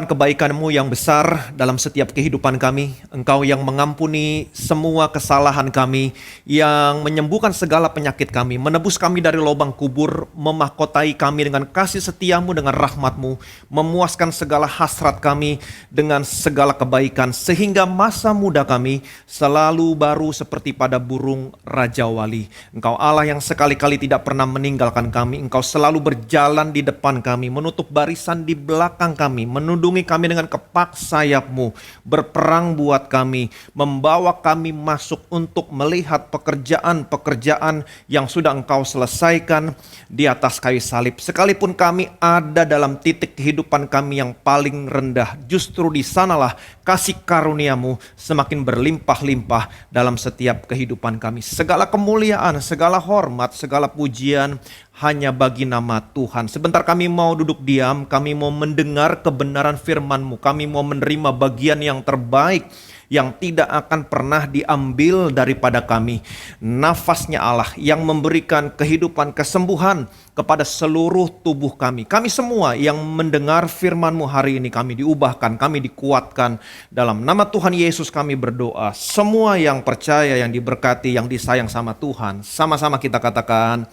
Kebaikan-Mu yang besar dalam setiap kehidupan kami. Engkau yang mengampuni semua kesalahan kami, yang menyembuhkan segala penyakit kami, menebus kami dari lubang kubur, memahkotai kami dengan kasih setia-Mu, dengan rahmat-Mu, memuaskan segala hasrat kami dengan segala kebaikan, sehingga masa muda kami selalu baru seperti pada burung Raja Wali. Engkau Allah yang sekali-kali tidak pernah meninggalkan kami. Engkau selalu berjalan di depan kami, menutup barisan di belakang kami, menundungi kami dengan kepak sayap-Mu, berperang buat kami, membawa kami masuk untuk melihat pekerjaan-pekerjaan yang sudah Engkau selesaikan di atas kayu salib. Sekalipun kami ada dalam titik kehidupan kami yang paling rendah, justru di sanalah kasih karunia-Mu semakin berlimpah-limpah dalam setiap kehidupan kami. Segala kemuliaan, segala hormat, segala pujian hanya bagi nama Tuhan. Sebentar kami mau duduk diam, kami mau mendengar kebenaran firman-Mu, kami mau menerima bagian yang terbaik yang tidak akan pernah diambil daripada kami. Nafasnya Allah yang memberikan kehidupan, kesembuhan kepada seluruh tubuh kami. Kami semua yang mendengar firman-Mu hari ini, kami diubahkan, kami dikuatkan. Dalam nama Tuhan Yesus kami berdoa. Semua yang percaya, yang diberkati, yang disayang sama Tuhan, sama-sama kita katakan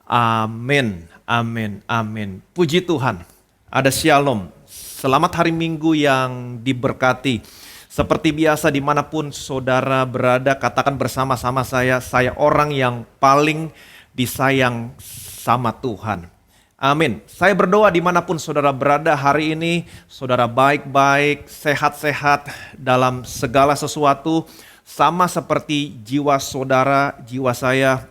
amin, amin, amin. Puji Tuhan, ada shalom. Selamat hari Minggu yang diberkati. Seperti biasa dimanapun saudara berada, katakan bersama-sama saya orang yang paling disayang sama Tuhan. Amin. Saya berdoa dimanapun saudara berada hari ini, saudara baik-baik, sehat-sehat dalam segala sesuatu. Sama seperti jiwa saudara, jiwa saya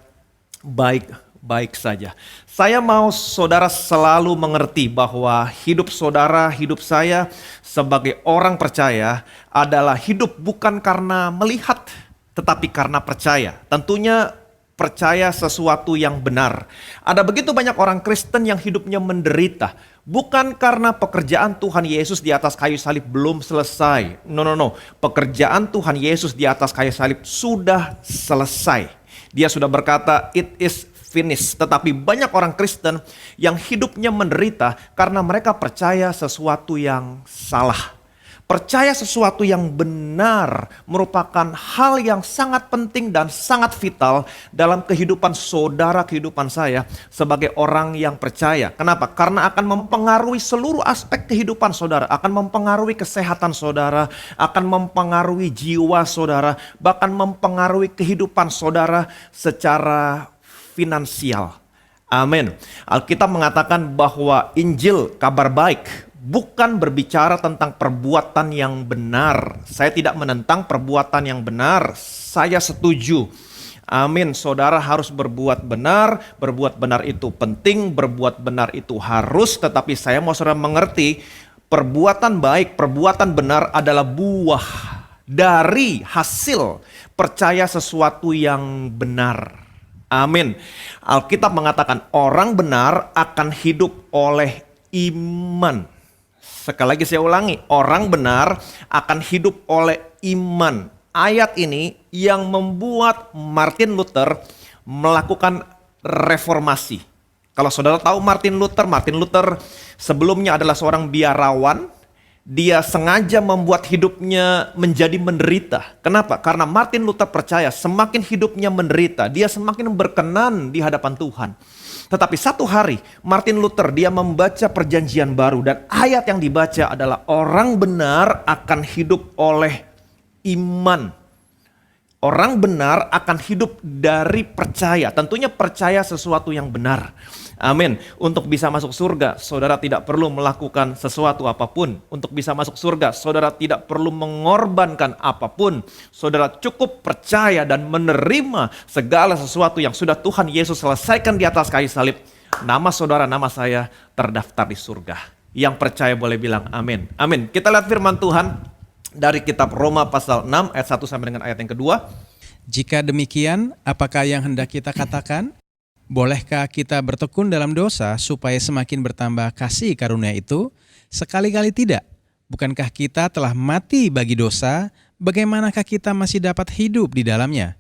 baik saja. Saya mau saudara selalu mengerti bahwa hidup saudara, hidup saya sebagai orang percaya adalah hidup bukan karena melihat, tetapi karena percaya. Tentunya percaya sesuatu yang benar. Ada begitu banyak orang Kristen yang hidupnya menderita, bukan karena pekerjaan Tuhan Yesus di atas kayu salib belum selesai. No. Pekerjaan Tuhan Yesus di atas kayu salib sudah selesai. Dia sudah berkata, it is finish. Tetapi banyak orang Kristen yang hidupnya menderita karena mereka percaya sesuatu yang salah. Percaya sesuatu yang benar merupakan hal yang sangat penting dan sangat vital dalam kehidupan saudara, kehidupan saya sebagai orang yang percaya. Kenapa? Karena akan mempengaruhi seluruh aspek kehidupan saudara, akan mempengaruhi kesehatan saudara, akan mempengaruhi jiwa saudara, bahkan mempengaruhi kehidupan saudara secara finansial. Amin. Alkitab mengatakan bahwa Injil, kabar baik, bukan berbicara tentang perbuatan yang benar. Saya tidak menentang perbuatan yang benar. Saya setuju. Amin. Saudara harus berbuat benar. Berbuat benar itu penting. Berbuat benar itu harus. Tetapi saya mau saudara mengerti, perbuatan baik, perbuatan benar adalah buah dari hasil percaya sesuatu yang benar. Amin. Alkitab mengatakan orang benar akan hidup oleh iman. Sekali lagi saya ulangi, orang benar akan hidup oleh iman. Ayat ini yang membuat Martin Luther melakukan reformasi. Kalau saudara tahu Martin Luther sebelumnya adalah seorang biarawan. Dia sengaja membuat hidupnya menjadi menderita. Kenapa? Karena Martin Luther percaya semakin hidupnya menderita, dia semakin berkenan di hadapan Tuhan. Tetapi satu hari Martin Luther dia membaca perjanjian baru dan ayat yang dibaca adalah orang benar akan hidup oleh iman. Orang benar akan hidup dari percaya. Tentunya percaya sesuatu yang benar. Amin. Untuk bisa masuk surga, saudara tidak perlu melakukan sesuatu apapun. Untuk bisa masuk surga, saudara tidak perlu mengorbankan apapun. Saudara cukup percaya dan menerima segala sesuatu yang sudah Tuhan Yesus selesaikan di atas kayu salib. Nama saudara, nama saya terdaftar di surga. Yang percaya boleh bilang amin. Amin. Kita lihat firman Tuhan dari kitab Roma pasal 6 ayat 1 sampai dengan ayat yang kedua. Jika demikian, apakah yang hendak kita katakan? Bolehkah kita bertekun dalam dosa supaya semakin bertambah kasih karunia itu? Sekali-kali tidak. Bukankah kita telah mati bagi dosa? Bagaimanakah kita masih dapat hidup di dalamnya?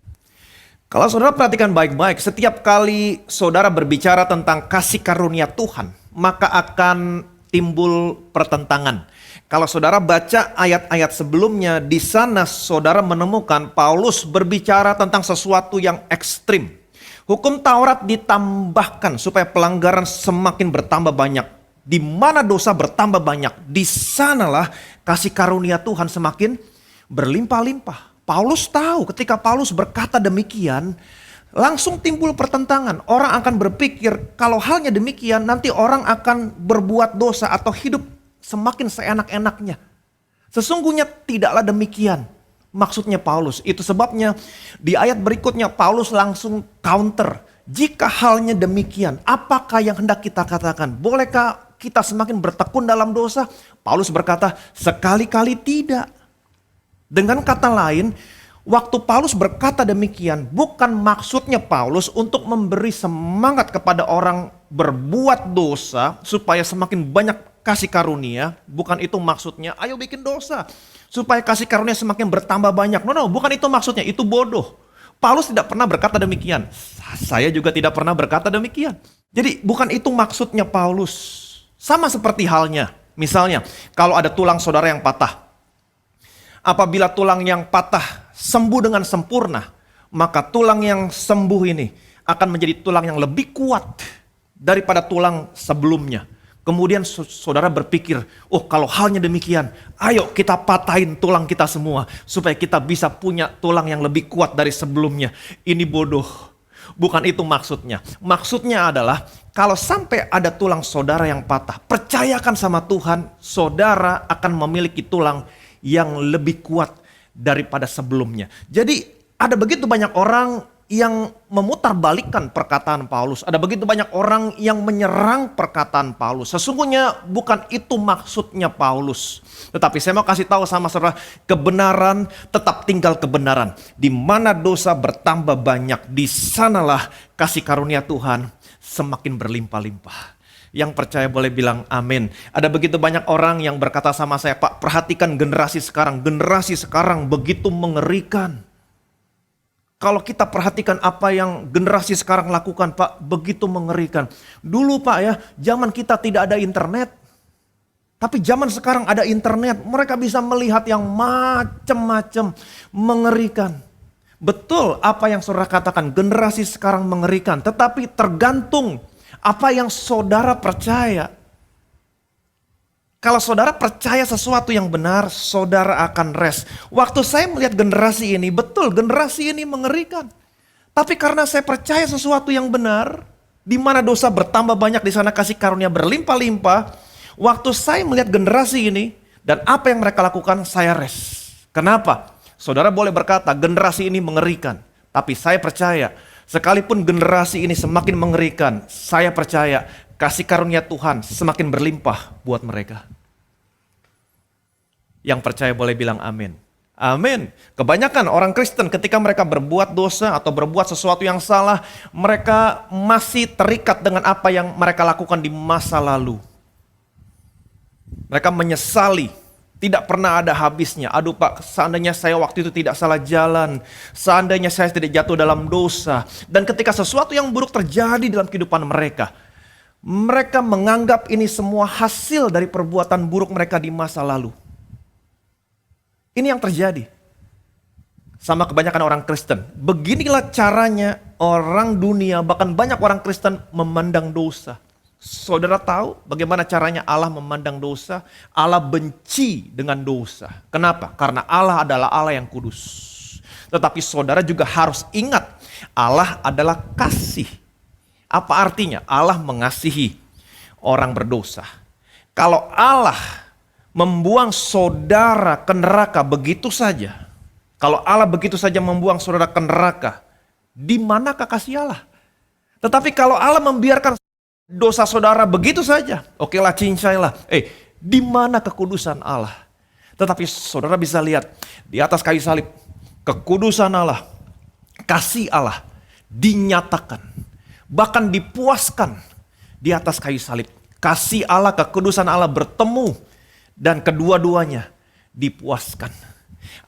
Kalau saudara perhatikan baik-baik, setiap kali saudara berbicara tentang kasih karunia Tuhan, maka akan timbul pertentangan. Kalau saudara baca ayat-ayat sebelumnya, di sana saudara menemukan Paulus berbicara tentang sesuatu yang ekstrim. Hukum Taurat ditambahkan supaya pelanggaran semakin bertambah banyak. Di mana dosa bertambah banyak, di sanalah kasih karunia Tuhan semakin berlimpah-limpah. Paulus tahu ketika Paulus berkata demikian, langsung timbul pertentangan. Orang akan berpikir kalau halnya demikian nanti orang akan berbuat dosa atau hidup semakin seenak-enaknya. Sesungguhnya tidaklah demikian maksudnya Paulus. Itu sebabnya di ayat berikutnya Paulus langsung counter. Jika halnya demikian, apakah yang hendak kita katakan? Bolehkah kita semakin bertekun dalam dosa? Paulus berkata, sekali-kali tidak. Dengan kata lain, waktu Paulus berkata demikian, bukan maksudnya Paulus untuk memberi semangat kepada orang berbuat dosa supaya semakin banyak kasih karunia. Bukan itu maksudnya, ayo bikin dosa supaya kasih karunia semakin bertambah banyak. No, bukan itu maksudnya, itu bodoh. Paulus tidak pernah berkata demikian. Saya juga tidak pernah berkata demikian. Jadi bukan itu maksudnya Paulus. Sama seperti halnya, misalnya kalau ada tulang saudara yang patah. Apabila tulang yang patah sembuh dengan sempurna, maka tulang yang sembuh ini akan menjadi tulang yang lebih kuat daripada tulang sebelumnya. Kemudian saudara berpikir, oh kalau halnya demikian, ayo kita patahin tulang kita semua supaya kita bisa punya tulang yang lebih kuat dari sebelumnya. Ini bodoh. Bukan itu maksudnya. Maksudnya adalah kalau sampai ada tulang saudara yang patah, percayakan sama Tuhan, saudara akan memiliki tulang yang lebih kuat daripada sebelumnya. Jadi ada begitu banyak orang yang memutarbalikkan perkataan Paulus. Ada begitu banyak orang yang menyerang perkataan Paulus. Sesungguhnya bukan itu maksudnya Paulus. Tetapi saya mau kasih tahu sama saudara, kebenaran tetap tinggal kebenaran. Di mana dosa bertambah banyak, di sanalah kasih karunia Tuhan semakin berlimpah-limpah. Yang percaya boleh bilang amin. Ada begitu banyak orang yang berkata sama saya, Pak, perhatikan generasi sekarang begitu mengerikan. Kalau kita perhatikan apa yang generasi sekarang lakukan, Pak, begitu mengerikan. Dulu, Pak, ya, zaman kita tidak ada internet. Tapi zaman sekarang ada internet, mereka bisa melihat yang macam-macam, mengerikan. Betul apa yang saudara katakan, generasi sekarang mengerikan. Tetapi tergantung apa yang saudara percaya. Kalau saudara percaya sesuatu yang benar, saudara akan rest. Waktu saya melihat generasi ini, betul generasi ini mengerikan. Tapi karena saya percaya sesuatu yang benar, di mana dosa bertambah banyak, di sana kasih karunia berlimpah-limpah. Waktu saya melihat generasi ini, dan apa yang mereka lakukan, saya rest. Kenapa? Saudara boleh berkata, generasi ini mengerikan. Tapi saya percaya, sekalipun generasi ini semakin mengerikan, saya percaya kasih karunia Tuhan semakin berlimpah buat mereka. Yang percaya boleh bilang amin. Amin. Kebanyakan orang Kristen ketika mereka berbuat dosa atau berbuat sesuatu yang salah, mereka masih terikat dengan apa yang mereka lakukan di masa lalu. Mereka menyesali, tidak pernah ada habisnya. Aduh Pak, seandainya saya waktu itu tidak salah jalan, seandainya saya tidak jatuh dalam dosa. Dan ketika sesuatu yang buruk terjadi dalam kehidupan mereka, mereka menganggap ini semua hasil dari perbuatan buruk mereka di masa lalu. Ini yang terjadi sama kebanyakan orang Kristen. Beginilah caranya orang dunia, bahkan banyak orang Kristen memandang dosa. Saudara tahu bagaimana caranya Allah memandang dosa? Allah benci dengan dosa. Kenapa? Karena Allah adalah Allah yang kudus. Tetapi saudara juga harus ingat, Allah adalah kasih. Apa artinya? Allah mengasihi orang berdosa. Kalau Allah membuang saudara ke neraka begitu saja, kalau Allah begitu saja membuang saudara ke neraka, di manakah kasih Allah? Tetapi kalau Allah membiarkan dosa saudara begitu saja, okelah cincailah. Di mana kekudusan Allah? Tetapi saudara bisa lihat di atas kayu salib, kekudusan Allah, kasih Allah dinyatakan, bahkan dipuaskan di atas kayu salib. Kasih Allah, kekudusan Allah bertemu dan kedua-duanya dipuaskan.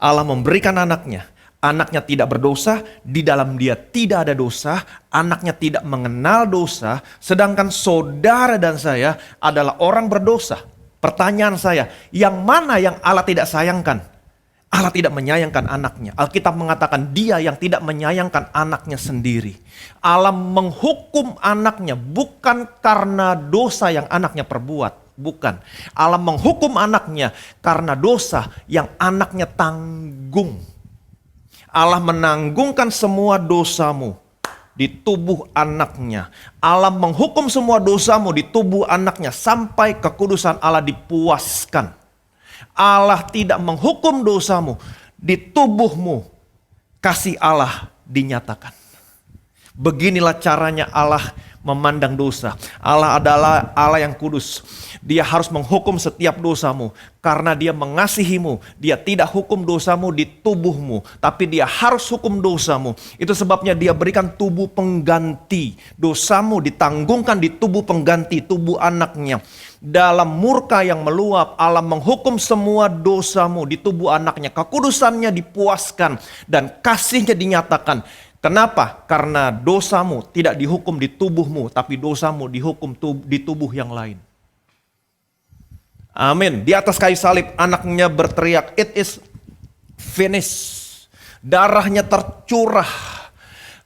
Allah memberikan anaknya, Anaknya tidak berdosa, di dalam dia tidak ada dosa, anaknya tidak mengenal dosa, sedangkan saudara dan saya adalah orang berdosa. Pertanyaan saya, yang mana yang Allah tidak sayangkan? Allah tidak menyayangkan anaknya. Alkitab mengatakan dia yang tidak menyayangkan anaknya sendiri. Allah menghukum anaknya bukan karena dosa yang anaknya perbuat. Bukan. Allah menghukum anaknya karena dosa yang anaknya tanggung. Allah menanggungkan semua dosamu di tubuh anaknya. Allah menghukum semua dosamu di tubuh anaknya sampai kekudusan Allah dipuaskan. Allah tidak menghukum dosamu di tubuhmu. Kasih Allah dinyatakan. Beginilah caranya Allah memandang dosa. Allah adalah Allah yang kudus. Dia harus menghukum setiap dosamu. Karena dia mengasihimu. Dia tidak hukum dosamu di tubuhmu. Tapi dia harus hukum dosamu. Itu sebabnya dia berikan tubuh pengganti. Dosamu ditanggungkan di tubuh pengganti, tubuh anaknya. Dalam murka yang meluap, Allah menghukum semua dosamu di tubuh anaknya. Kekudusannya dipuaskan dan kasihnya dinyatakan. Kenapa? Karena dosamu tidak dihukum di tubuhmu, tapi dosamu dihukum di tubuh yang lain. Amin. Di atas kayu salib anaknya berteriak, "It is finished." Darahnya tercurah.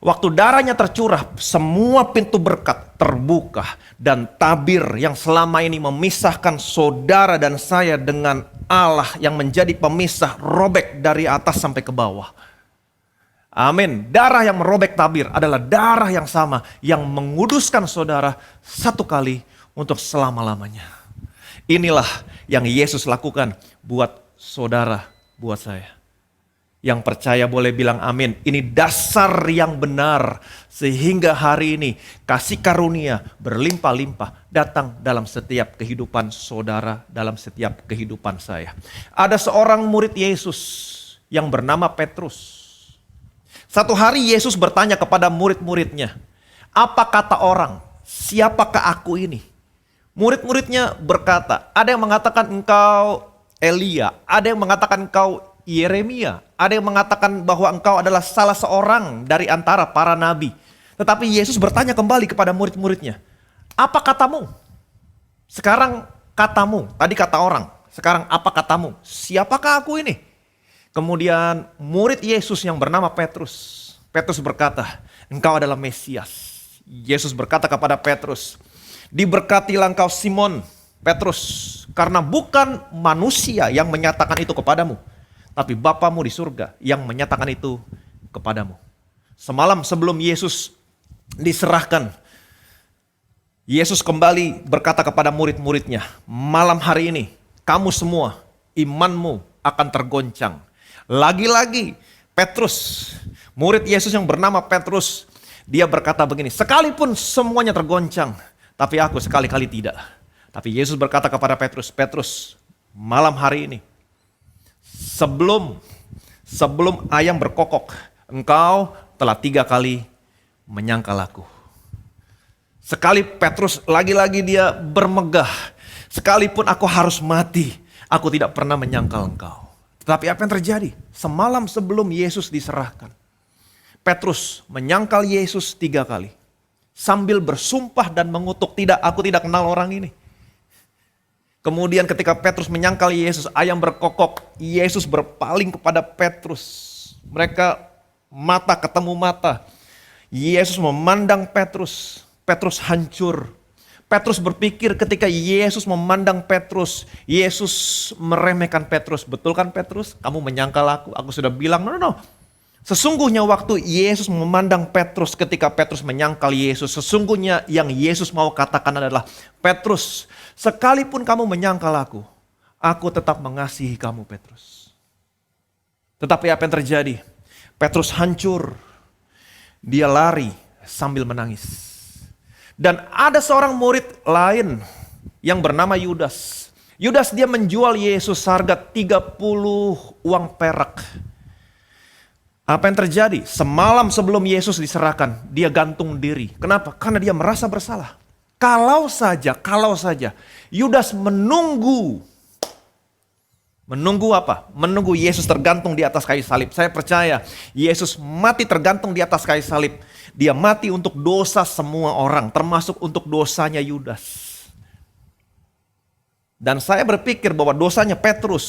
Waktu darahnya tercurah, semua pintu berkat terbuka. Dan tabir yang selama ini memisahkan saudara dan saya dengan Allah yang menjadi pemisah robek dari atas sampai ke bawah. Amin. Darah yang merobek tabir adalah darah yang sama yang menguduskan saudara satu kali untuk selama-lamanya. Inilah yang Yesus lakukan buat saudara, buat saya. Yang percaya boleh bilang amin. Ini dasar yang benar. Sehingga hari ini kasih karunia berlimpah-limpah datang dalam setiap kehidupan saudara, dalam setiap kehidupan saya. Ada seorang murid Yesus yang bernama Petrus. Satu hari Yesus bertanya kepada murid-muridnya, "Apa kata orang? Siapakah aku ini?" Murid-muridnya berkata, ada yang mengatakan engkau Elia, ada yang mengatakan engkau Yeremia, ada yang mengatakan bahwa engkau adalah salah seorang dari antara para nabi. Tetapi Yesus bertanya kembali kepada murid-muridnya, "Apa katamu?" Sekarang katamu, tadi kata orang, sekarang apa katamu? Siapakah aku ini? Kemudian murid Yesus yang bernama Petrus berkata, "Engkau adalah Mesias." Yesus berkata kepada Petrus, "Diberkatilah engkau Simon Petrus, karena bukan manusia yang menyatakan itu kepadamu, tapi Bapamu di surga yang menyatakan itu kepadamu." Semalam sebelum Yesus diserahkan, Yesus kembali berkata kepada murid-muridnya, "Malam hari ini kamu semua imanmu akan tergoncang." Lagi-lagi Petrus, murid Yesus yang bernama Petrus, dia berkata begini, "Sekalipun semuanya tergoncang, tapi aku sekali-kali tidak." Tapi Yesus berkata kepada Petrus, "Petrus, malam hari ini, sebelum ayam berkokok, engkau telah 3 kali menyangkal aku." Sekali Petrus lagi-lagi dia bermegah, "Sekalipun aku harus mati, aku tidak pernah menyangkal engkau." Tetapi apa yang terjadi? Semalam sebelum Yesus diserahkan, Petrus menyangkal Yesus 3 kali. Sambil bersumpah dan mengutuk, "Aku tidak kenal orang ini." Kemudian ketika Petrus menyangkal Yesus, ayam berkokok, Yesus berpaling kepada Petrus. Mereka mata ketemu mata. Yesus memandang Petrus, Petrus hancur. Petrus berpikir ketika Yesus memandang Petrus, Yesus meremehkan Petrus. "Betul kan Petrus? Kamu menyangkal aku sudah bilang." No. Sesungguhnya waktu Yesus memandang Petrus ketika Petrus menyangkal Yesus, sesungguhnya yang Yesus mau katakan adalah, "Petrus, sekalipun kamu menyangkal aku tetap mengasihi kamu Petrus." Tetapi apa yang terjadi? Petrus hancur. Dia lari sambil menangis. Dan ada seorang murid lain yang bernama Yudas. Yudas dia menjual Yesus seharga 30 uang perak. Apa yang terjadi? Semalam sebelum Yesus diserahkan, dia gantung diri. Kenapa? Karena dia merasa bersalah. Kalau saja Yudas menunggu Menunggu apa? Menunggu Yesus tergantung di atas kayu salib. Saya percaya Yesus mati tergantung di atas kayu salib. Dia mati untuk dosa semua orang, termasuk untuk dosanya Yudas. Dan saya berpikir bahwa dosanya Petrus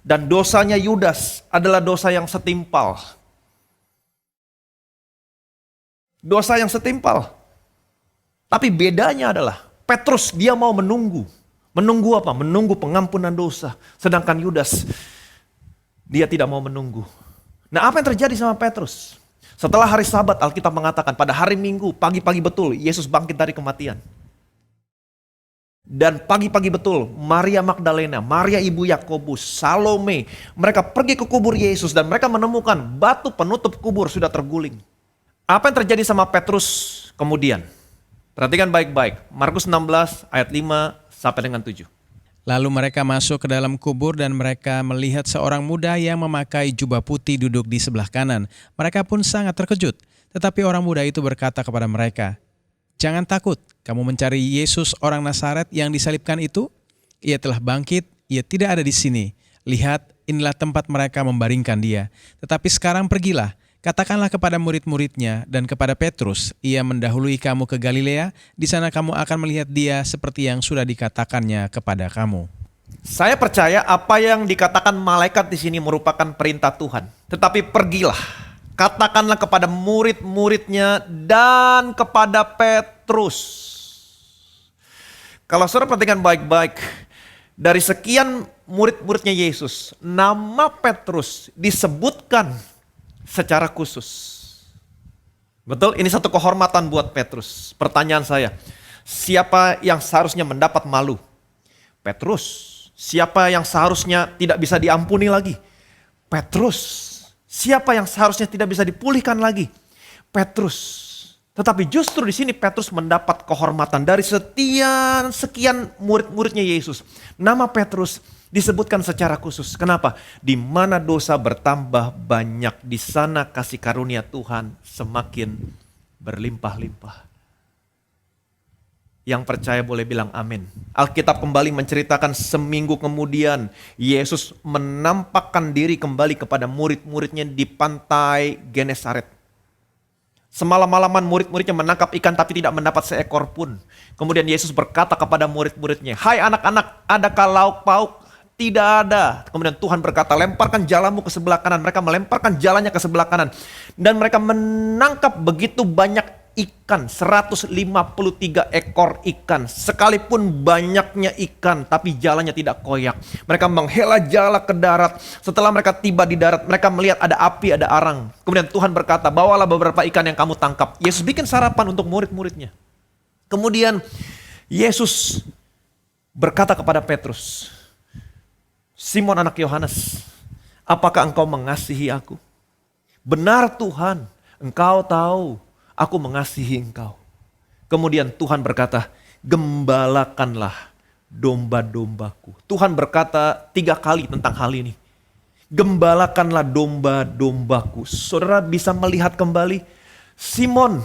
dan dosanya Yudas adalah dosa yang setimpal. Dosa yang setimpal. Tapi bedanya adalah Petrus dia mau menunggu. Menunggu apa? Menunggu pengampunan dosa. Sedangkan Yudas, dia tidak mau menunggu. Nah, apa yang terjadi sama Petrus? Setelah hari Sabat, Alkitab mengatakan pada hari Minggu, pagi-pagi betul, Yesus bangkit dari kematian. Dan pagi-pagi betul, Maria Magdalena, Maria ibu Yakobus, Salome, mereka pergi ke kubur Yesus dan mereka menemukan batu penutup kubur sudah terguling. Apa yang terjadi sama Petrus kemudian? Perhatikan baik-baik, Markus 16 ayat 5 sampai dengan 7. Lalu mereka masuk ke dalam kubur dan mereka melihat seorang muda yang memakai jubah putih duduk di sebelah kanan. Mereka pun sangat terkejut. Tetapi orang muda itu berkata kepada mereka, "Jangan takut, kamu mencari Yesus orang Nazaret yang disalibkan itu? Ia telah bangkit, ia tidak ada di sini. Lihat, inilah tempat mereka membaringkan dia. Tetapi sekarang pergilah, katakanlah kepada murid-muridnya dan kepada Petrus, ia mendahului kamu ke Galilea, di sana kamu akan melihat dia seperti yang sudah dikatakannya kepada kamu." Saya percaya apa yang dikatakan malaikat di sini merupakan perintah Tuhan. Tetapi pergilah, katakanlah kepada murid-muridnya dan kepada Petrus. Kalau saudara perhatikan baik-baik, dari sekian murid-muridnya Yesus, nama Petrus disebutkan secara khusus. Betul? Ini satu kehormatan buat Petrus. Pertanyaan saya, siapa yang seharusnya mendapat malu? Petrus. Siapa yang seharusnya tidak bisa diampuni lagi? Petrus. Siapa yang seharusnya tidak bisa dipulihkan lagi? Petrus. Tetapi justru di sini Petrus mendapat kehormatan dari sekian murid-muridnya Yesus. Nama Petrus disebutkan secara khusus. Kenapa? Di mana dosa bertambah banyak, di sana kasih karunia Tuhan semakin berlimpah-limpah. Yang percaya boleh bilang amin. Alkitab kembali menceritakan seminggu kemudian Yesus menampakkan diri kembali kepada murid-muridnya di pantai Genesaret. Semalam-malaman murid-muridnya menangkap ikan tapi tidak mendapat seekor pun. Kemudian Yesus berkata kepada murid-muridnya, "Hai anak-anak, adakah lauk pauk?" Tidak ada. Kemudian Tuhan berkata, "Lemparkan jalamu ke sebelah kanan." Mereka melemparkan jalannya ke sebelah kanan. Dan mereka menangkap begitu banyak ikan, 153 ekor ikan. Sekalipun banyaknya ikan, tapi jalannya tidak koyak. Mereka menghela jala ke darat. Setelah mereka tiba di darat, mereka melihat ada api, ada arang. Kemudian Tuhan berkata, "Bawalah beberapa ikan yang kamu tangkap." Yesus bikin sarapan untuk murid-muridnya. Kemudian Yesus berkata kepada Petrus, "Simon anak Yohanes, apakah engkau mengasihi aku?" "Benar Tuhan, engkau tahu aku mengasihi engkau." Kemudian Tuhan berkata, "Gembalakanlah domba-dombaku." Tuhan berkata 3 kali tentang hal ini. Gembalakanlah domba-dombaku. Saudara bisa melihat kembali, Simon,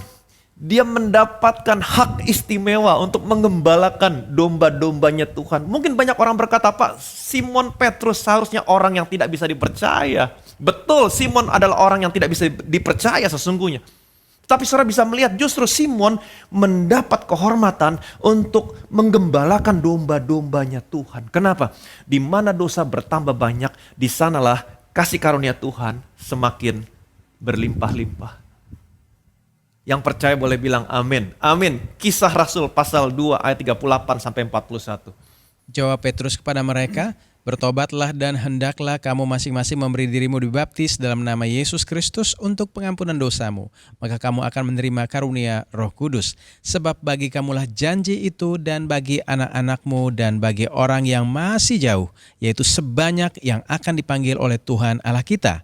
dia mendapatkan hak istimewa untuk menggembalakan domba-dombanya Tuhan. Mungkin banyak orang berkata, "Pak, Simon Petrus seharusnya orang yang tidak bisa dipercaya." Betul, Simon adalah orang yang tidak bisa dipercaya sesungguhnya. Tapi saudara bisa melihat justru Simon mendapat kehormatan untuk menggembalakan domba-dombanya Tuhan. Kenapa? Di mana dosa bertambah banyak, di sanalah kasih karunia Tuhan semakin berlimpah-limpah. Yang percaya boleh bilang amin. Amin. Kisah Rasul pasal 2 ayat 38 sampai 41. Jawab Petrus kepada mereka, "Bertobatlah dan hendaklah kamu masing-masing memberi dirimu dibaptis dalam nama Yesus Kristus untuk pengampunan dosamu. Maka kamu akan menerima karunia Roh Kudus. Sebab bagi kamulah janji itu dan bagi anak-anakmu dan bagi orang yang masih jauh, yaitu sebanyak yang akan dipanggil oleh Tuhan Allah kita."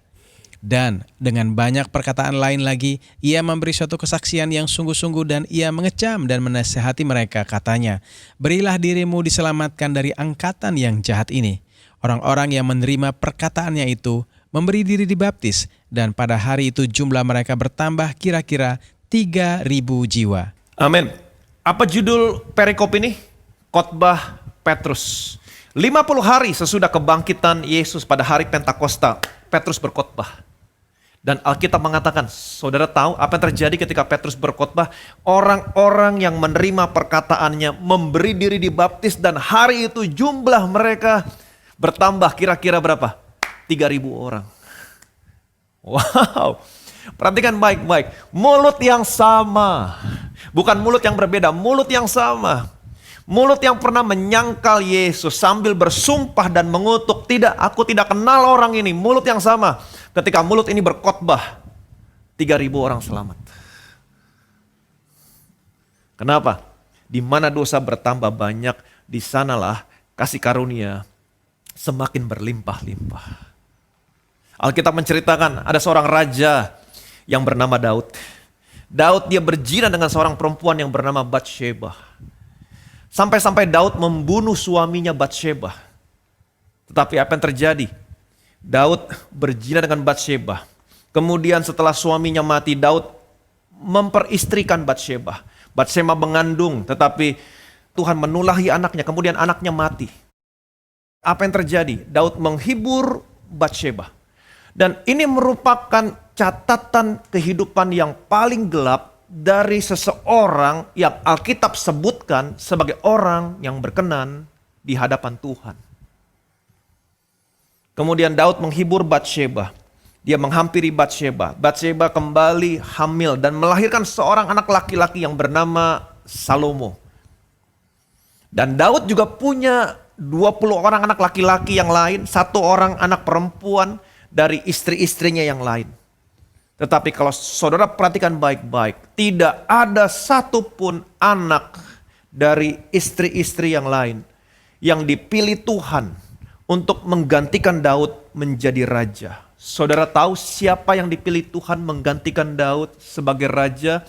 Dan dengan banyak perkataan lain lagi, ia memberi suatu kesaksian yang sungguh-sungguh dan ia mengecam dan menasihati mereka, katanya, "Berilah dirimu diselamatkan dari angkatan yang jahat ini." Orang-orang yang menerima perkataannya itu memberi diri dibaptis dan pada hari itu jumlah mereka bertambah kira-kira 3.000 jiwa. Amin. Apa judul perikop ini? Khotbah Petrus. 50 hari sesudah kebangkitan Yesus pada hari Pentakosta, Petrus berkhotbah. Dan Alkitab mengatakan, saudara tahu apa yang terjadi ketika Petrus berkhotbah? Orang-orang yang menerima perkataannya memberi diri dibaptis, dan hari itu jumlah mereka bertambah kira-kira berapa? 3.000 orang. Wow, perhatikan baik-baik. Mulut yang sama, bukan mulut yang berbeda, mulut yang sama. Mulut yang pernah menyangkal Yesus sambil bersumpah dan mengutuk, tidak, aku tidak kenal orang ini. Mulut yang sama. Ketika mulut ini berkhotbah, 3.000 orang selamat. Kenapa? Di mana dosa bertambah banyak, di sanalah kasih karunia semakin berlimpah-limpah. Alkitab menceritakan ada seorang raja yang bernama Daud. Daud dia berzina dengan seorang perempuan yang bernama Batsheba. Sampai-sampai Daud membunuh suaminya Batsheba. Tetapi apa yang terjadi? Daud berzina dengan Batsheba. Kemudian setelah suaminya mati, Daud memperistrikan Batsheba. Batsheba mengandung, tetapi Tuhan menulahi anaknya, kemudian anaknya mati. Apa yang terjadi? Daud menghibur Batsheba. Dan ini merupakan catatan kehidupan yang paling gelap dari seseorang yang Alkitab sebutkan sebagai orang yang berkenan di hadapan Tuhan. Kemudian Daud menghibur Batsheba. Dia menghampiri Batsheba. Batsheba kembali hamil dan melahirkan seorang anak laki-laki yang bernama Salomo. Dan Daud juga punya 20 orang anak laki-laki yang lain, 1 orang anak perempuan dari istri-istrinya yang lain. Tetapi kalau saudara perhatikan baik-baik, tidak ada satupun anak dari istri-istri yang lain yang dipilih Tuhan untuk menggantikan Daud menjadi raja. Saudara tahu siapa yang dipilih Tuhan menggantikan Daud sebagai raja?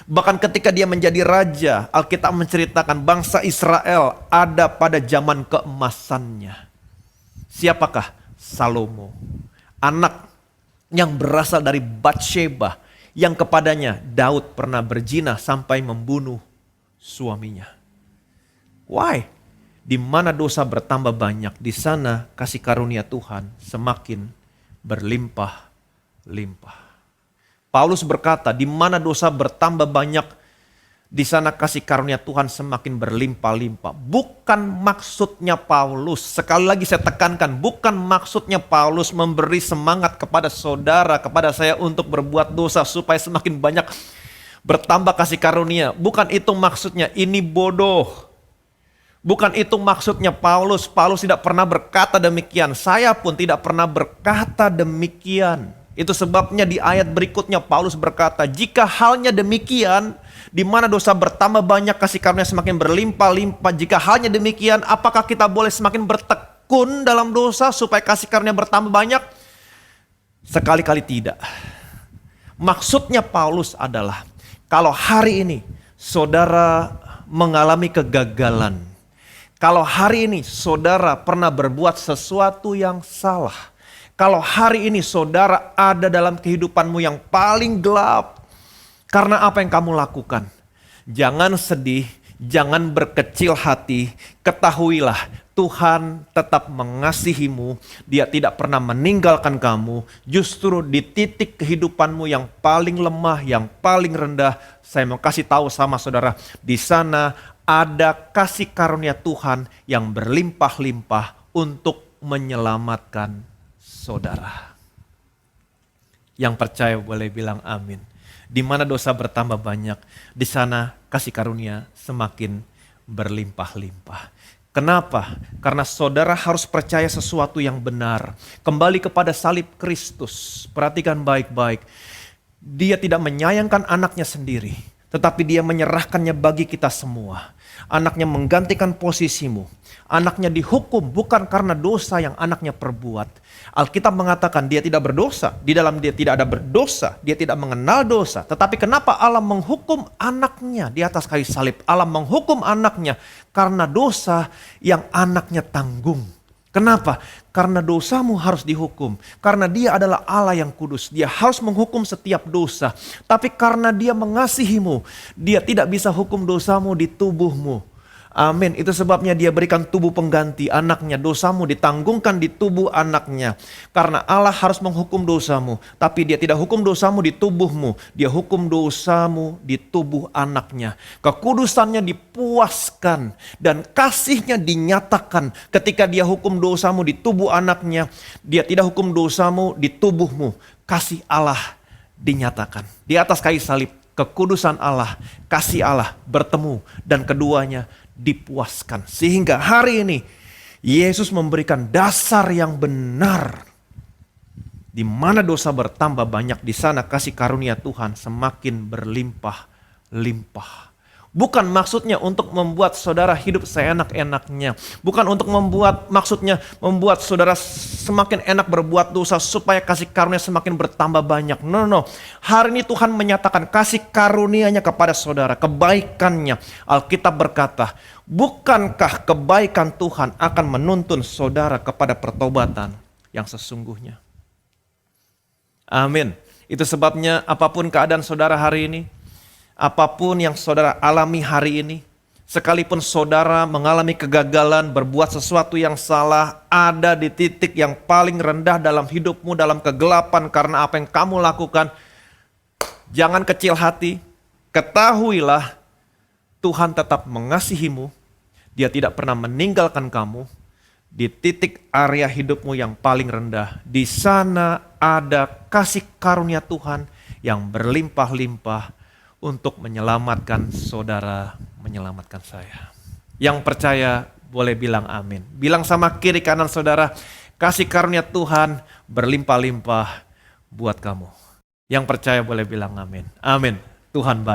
Bahkan ketika dia menjadi raja, Alkitab menceritakan bangsa Israel ada pada zaman keemasannya. Siapakah? Salomo, anak yang berasal dari Batsheba, yang kepadanya Daud pernah berzina sampai membunuh suaminya. Why? Di mana dosa bertambah banyak, di sana kasih karunia Tuhan semakin berlimpah-limpah. Paulus berkata, di mana dosa bertambah banyak, di sana kasih karunia Tuhan semakin berlimpah-limpah. Bukan maksudnya Paulus, sekali lagi saya tekankan, bukan maksudnya Paulus memberi semangat kepada saudara, kepada saya untuk berbuat dosa supaya semakin banyak bertambah kasih karunia. Bukan itu maksudnya, ini bodoh. Bukan itu maksudnya Paulus. Paulus tidak pernah berkata demikian. Saya pun tidak pernah berkata demikian. Itu sebabnya di ayat berikutnya Paulus berkata, jika halnya demikian, di mana dosa bertambah banyak, kasih karunia semakin berlimpah-limpah. Jika halnya demikian, apakah kita boleh semakin bertekun dalam dosa supaya kasih karunia bertambah banyak? Sekali-kali tidak. Maksudnya Paulus adalah, kalau hari ini saudara mengalami kegagalan, kalau hari ini saudara pernah berbuat sesuatu yang salah, kalau hari ini saudara ada dalam kehidupanmu yang paling gelap, karena apa yang kamu lakukan, jangan sedih, jangan berkecil hati, ketahuilah Tuhan tetap mengasihimu, Dia tidak pernah meninggalkan kamu. Justru di titik kehidupanmu yang paling lemah, yang paling rendah, saya mau kasih tahu sama saudara, di sana ada kasih karunia Tuhan yang berlimpah-limpah untuk menyelamatkan saudara. Yang percaya boleh bilang amin. Di mana dosa bertambah banyak, di sana kasih karunia semakin berlimpah-limpah. Kenapa? Karena saudara harus percaya sesuatu yang benar. Kembali kepada salib Kristus. Perhatikan baik-baik. Dia tidak menyayangkan anaknya sendiri, tetapi dia menyerahkannya bagi kita semua. Anaknya menggantikan posisimu. Anaknya dihukum bukan karena dosa yang anaknya perbuat. Alkitab mengatakan dia tidak berdosa. Di dalam dia tidak ada berdosa. Dia tidak mengenal dosa. Tetapi kenapa Allah menghukum anaknya di atas kayu salib? Allah menghukum anaknya karena dosa yang anaknya tanggung. Kenapa? Karena dosamu harus dihukum. Karena Dia adalah Allah yang kudus. Dia harus menghukum setiap dosa. Tapi karena Dia mengasihimu, Dia tidak bisa hukum dosamu di tubuhmu. Amin. Itu sebabnya dia berikan tubuh pengganti anaknya. Dosamu ditanggungkan di tubuh anaknya. Karena Allah harus menghukum dosamu. Tapi dia tidak hukum dosamu di tubuhmu. Dia hukum dosamu di tubuh anaknya. Kekudusannya dipuaskan. Dan kasihnya dinyatakan ketika dia hukum dosamu di tubuh anaknya. Dia tidak hukum dosamu di tubuhmu. Kasih Allah dinyatakan. Di atas kayu salib. Kekudusan Allah, kasih Allah bertemu dan keduanya dipuaskan. Sehingga hari ini Yesus memberikan dasar yang benar. Di mana dosa bertambah banyak, di sana kasih karunia Tuhan semakin berlimpah-limpah. Bukan maksudnya untuk membuat saudara hidup seenak-enaknya. Bukan untuk maksudnya membuat saudara semakin enak berbuat dosa supaya kasih karunia semakin bertambah banyak. No. Hari ini Tuhan menyatakan kasih karunia-Nya kepada saudara, kebaikannya. Alkitab berkata, bukankah kebaikan Tuhan akan menuntun saudara kepada pertobatan yang sesungguhnya? Amin. Itu sebabnya apapun keadaan saudara hari ini, apapun yang saudara alami hari ini, sekalipun saudara mengalami kegagalan, berbuat sesuatu yang salah, ada di titik yang paling rendah dalam hidupmu, dalam kegelapan karena apa yang kamu lakukan, jangan kecil hati, ketahuilah Tuhan tetap mengasihimu, Dia tidak pernah meninggalkan kamu. Di titik area hidupmu yang paling rendah, di sana ada kasih karunia Tuhan yang berlimpah-limpah untuk menyelamatkan saudara, menyelamatkan saya. Yang percaya boleh bilang amin. Bilang sama kiri kanan saudara, kasih karunia Tuhan berlimpah-limpah buat kamu. Yang percaya boleh bilang amin. Amin. Tuhan baik.